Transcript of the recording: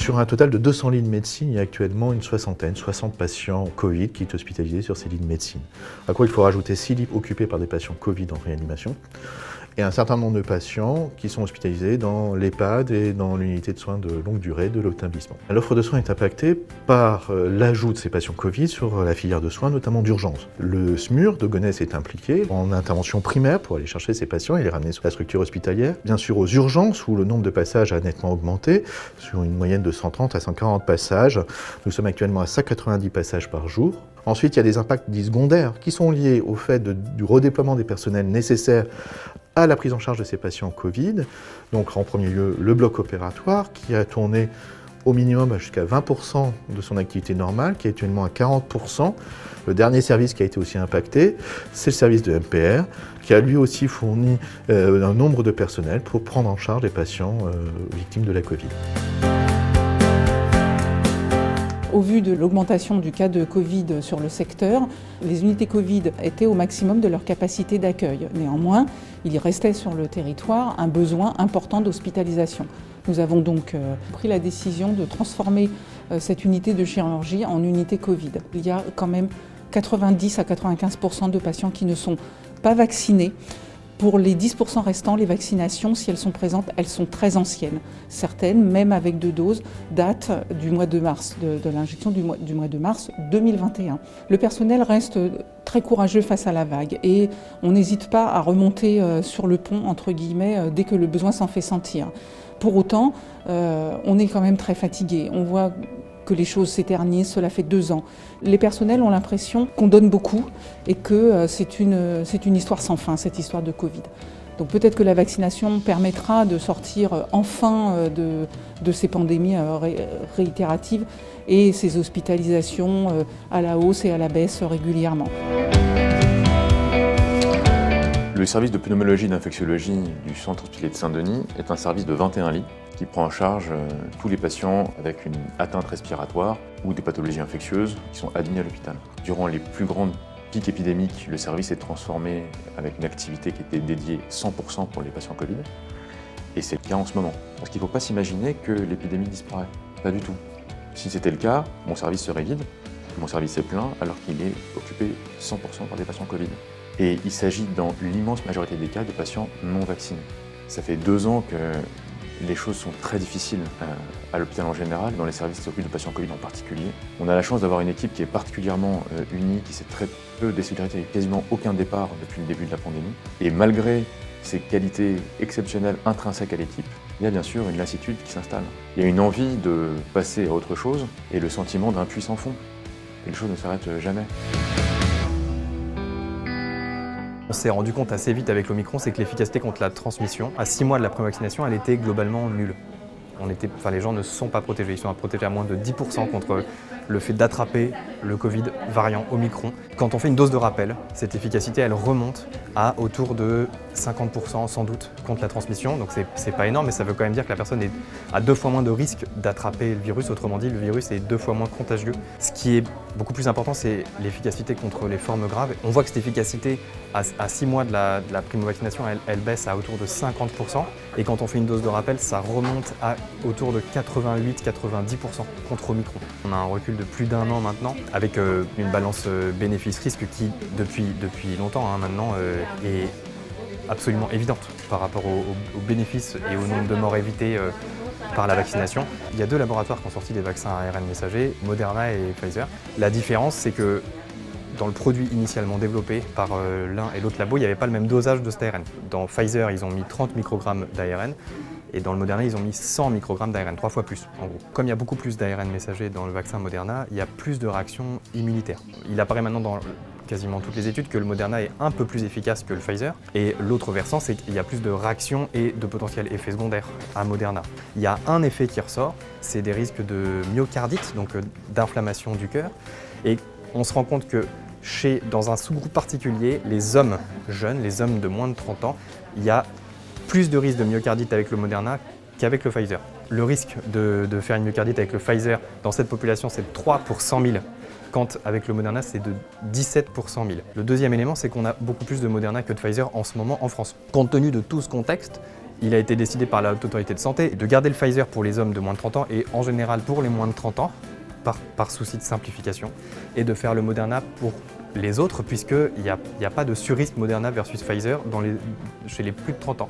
Sur un total de 200 lits de médecine, il y a actuellement une soixantaine, 60 patients Covid qui sont hospitalisés sur ces lits de médecine. À quoi il faut rajouter 6 lits occupés par des patients Covid en réanimation et un certain nombre de patients qui sont hospitalisés dans l'EHPAD et dans l'unité de soins de longue durée de l'établissement. L'offre de soins est impactée par l'ajout de ces patients Covid sur la filière de soins, notamment d'urgence. Le SMUR de Gonesse est impliqué en intervention primaire pour aller chercher ces patients et les ramener sur la structure hospitalière. Bien sûr aux urgences où le nombre de passages a nettement augmenté, sur une moyenne de 130 à 140 passages. Nous sommes actuellement à 190 passages par jour. Ensuite, il y a des impacts dits secondaires qui sont liés au fait du redéploiement des personnels nécessaires à la prise en charge de ces patients Covid. Donc en premier lieu, le bloc opératoire qui a tourné au minimum jusqu'à 20% de son activité normale, qui est actuellement à 40%. Le dernier service qui a été aussi impacté, c'est le service de MPR, qui a lui aussi fourni un nombre de personnels pour prendre en charge les patients victimes de la Covid. Au vu de l'augmentation du cas de Covid sur le secteur, les unités Covid étaient au maximum de leur capacité d'accueil. Néanmoins, il restait sur le territoire un besoin important d'hospitalisation. Nous avons donc pris la décision de transformer cette unité de chirurgie en unité Covid. Il y a quand même 90 à 95% de patients qui ne sont pas vaccinés. Pour les 10% restants, les vaccinations, si elles sont présentes, elles sont très anciennes. Certaines, même avec 2 doses, datent du mois de mars, de l'injection du mois de mars 2021. Le personnel reste très courageux face à la vague et on n'hésite pas à remonter sur le pont, entre guillemets, dès que le besoin s'en fait sentir. Pour autant, on est quand même très fatigué. On voit que les choses s'éternisent, cela fait 2 ans. Les personnels ont l'impression qu'on donne beaucoup et que c'est une histoire sans fin, cette histoire de Covid. Donc peut-être que la vaccination permettra de sortir enfin de ces pandémies réitératives et ces hospitalisations à la hausse et à la baisse régulièrement. Le service de pneumologie et d'infectiologie du centre hospitalier de Saint-Denis est un service de 21 lits qui prend en charge tous les patients avec une atteinte respiratoire ou des pathologies infectieuses qui sont admis à l'hôpital. Durant les plus grandes pics épidémiques, le service est transformé avec une activité qui était dédiée 100% pour les patients Covid. Et c'est le cas en ce moment. Parce qu'il ne faut pas s'imaginer que l'épidémie disparaît. Pas du tout. Si c'était le cas, mon service serait vide, mon service est plein, alors qu'il est occupé 100% par des patients Covid. Et il s'agit dans l'immense majorité des cas de patients non vaccinés. Ça fait 2 ans que les choses sont très difficiles à l'hôpital en général, dans les services qui s'occupent de patients Covid en particulier. On a la chance d'avoir une équipe qui est particulièrement unie, qui s'est très peu désolidarisée, avec quasiment aucun départ depuis le début de la pandémie. Et malgré ces qualités exceptionnelles intrinsèques à l'équipe, il y a bien sûr une lassitude qui s'installe. Il y a une envie de passer à autre chose et le sentiment d'un puits sans fond. Et les choses ne s'arrêtent jamais. On s'est rendu compte assez vite avec l'Omicron, c'est que l'efficacité contre la transmission, à 6 mois de la première vaccination, elle était globalement nulle. Les gens ne sont pas protégés, ils sont protégés à moins de 10% contre le fait d'attraper le Covid variant Omicron. Quand on fait une dose de rappel, cette efficacité elle remonte à autour de 50% sans doute contre la transmission. Donc c'est pas énorme, mais ça veut quand même dire que la personne a 2 fois moins de risque d'attraper le virus. Autrement dit, le virus est 2 fois moins contagieux. Ce qui est beaucoup plus important, c'est l'efficacité contre les formes graves. On voit que cette efficacité, à 6 mois de la primo-vaccination, elle baisse à autour de 50%. Et quand on fait une dose de rappel, ça remonte à autour de 88-90% contre Omicron. On a un recul de plus d'1 an maintenant, avec une balance bénéfice-risque qui, depuis longtemps maintenant, est absolument évidente par rapport aux bénéfices et au nombre de morts évitées par la vaccination. Il y a 2 laboratoires qui ont sorti des vaccins à ARN messager, Moderna et Pfizer. La différence, c'est que dans le produit initialement développé par l'un et l'autre labo, il n'y avait pas le même dosage de cet ARN. Dans Pfizer, ils ont mis 30 microgrammes d'ARN et dans le Moderna, ils ont mis 100 microgrammes d'ARN, 3 fois plus en gros. Comme il y a beaucoup plus d'ARN messager dans le vaccin Moderna, il y a plus de réactions immunitaires. Il apparaît maintenant dans quasiment toutes les études que le Moderna est un peu plus efficace que le Pfizer. Et l'autre versant, c'est qu'il y a plus de réactions et de potentiels effets secondaires à Moderna. Il y a un effet qui ressort, c'est des risques de myocardite, donc d'inflammation du cœur. Et on se rend compte que dans un sous-groupe particulier, les hommes jeunes, les hommes de moins de 30 ans, il y a plus de risque de myocardite avec le Moderna qu'avec le Pfizer. Le risque de faire une myocardite avec le Pfizer dans cette population, c'est de 3 pour 100 000, quand avec le Moderna, c'est de 17 pour 100 000. Le deuxième élément, c'est qu'on a beaucoup plus de Moderna que de Pfizer en ce moment en France. Compte tenu de tout ce contexte, Il a été décidé par la Haute Autorité de Santé de garder le Pfizer pour les hommes de moins de 30 ans et en général pour les moins de 30 ans, par souci de simplification, et de faire le Moderna pour les autres, puisqu'il n'y a pas de surrisque Moderna versus Pfizer chez les plus de 30 ans.